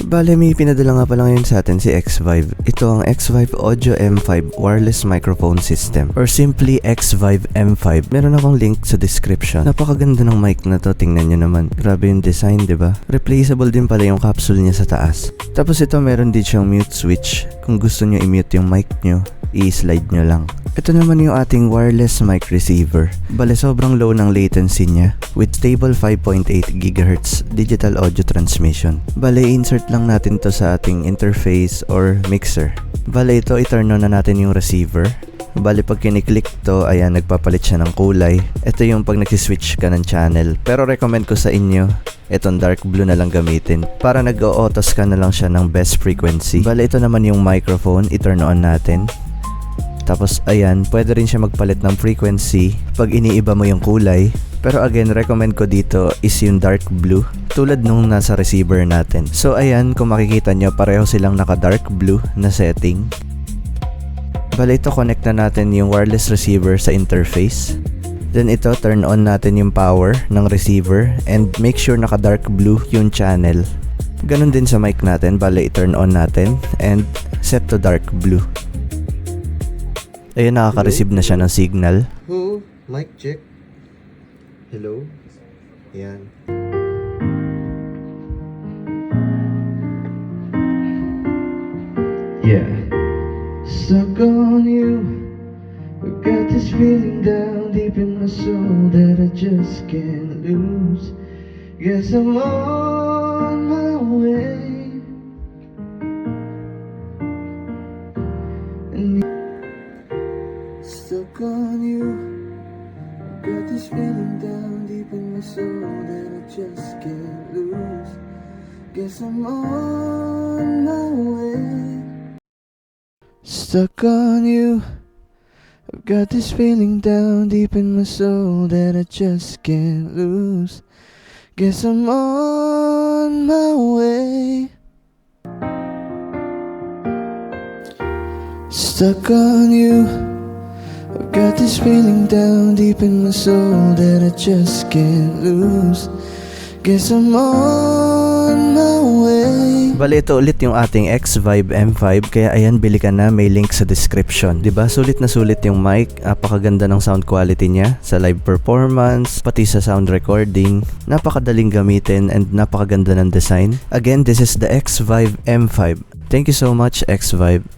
Bale, may pinadala nga pala ngayon sa atin si X-Vive. Ito ang X-Vive Audio M5 Wireless Microphone System or simply X-Vive M5. Meron akong link sa description. Napakaganda ng mic na to, tingnan nyo naman. Grabe yung design, diba? Replaceable din pala yung capsule niya sa taas. Tapos ito meron din siyang mute switch. Kung gusto nyo i-mute yung mic nyo, i-slide nyo lang. Ito naman yung ating wireless mic receiver. Bale, sobrang low ng latency niya with stable 5.8 GHz digital audio transmission. Bale, insert lang natin to sa ating interface or mixer. Bale, ito i-turn on na natin yung receiver. Bale, pag kiniklik to, ayan, nagpapalit siya ng kulay. Ito yung pag nagsiswitch ka ng channel. Pero recommend ko sa inyo, itong dark blue na lang gamitin para nag-o-auto-scan na lang siya ng best frequency. Bale, ito naman yung microphone, i-turn on natin. Tapos ayan, pwede rin siya magpalit ng frequency pag iniiba mo yung kulay. Pero again, recommend ko dito is yung dark blue, tulad nung nasa receiver natin. So ayan, kung makikita nyo, pareho silang naka dark blue na setting. Bale, ito connect na natin yung wireless receiver sa interface. Then ito, turn on natin yung power ng receiver and make sure naka dark blue yung channel. Ganon din sa mic natin, bale i-turn on natin and set to dark blue. Ayun, nakaka-receive na siya ng signal. Hello? Mic check. Hello? Ayan. Yeah. Stuck on you. I've got this feeling down deep in my soul that I just can't lose. Guess I'm on my way. Stuck on you. I've got this feeling down deep in my soul that I just can't lose. Guess I'm on my way. Stuck on you. I've got this feeling down deep in my soul that I just can't lose. Guess I'm on my way. Stuck on you. I've got this feeling down deep in my soul that I just can't lose. Guess I'm on my way. Bale, ito ulit yung ating X-Vive M5. Kaya ayan, bili ka na, may link sa description. Diba? Sulit na sulit yung mic. Napakaganda ng sound quality niya sa live performance, pati sa sound recording. Napakadaling gamitin and napakaganda ng design. Again, this is the X-Vive M5. Thank you so much, X-Vive.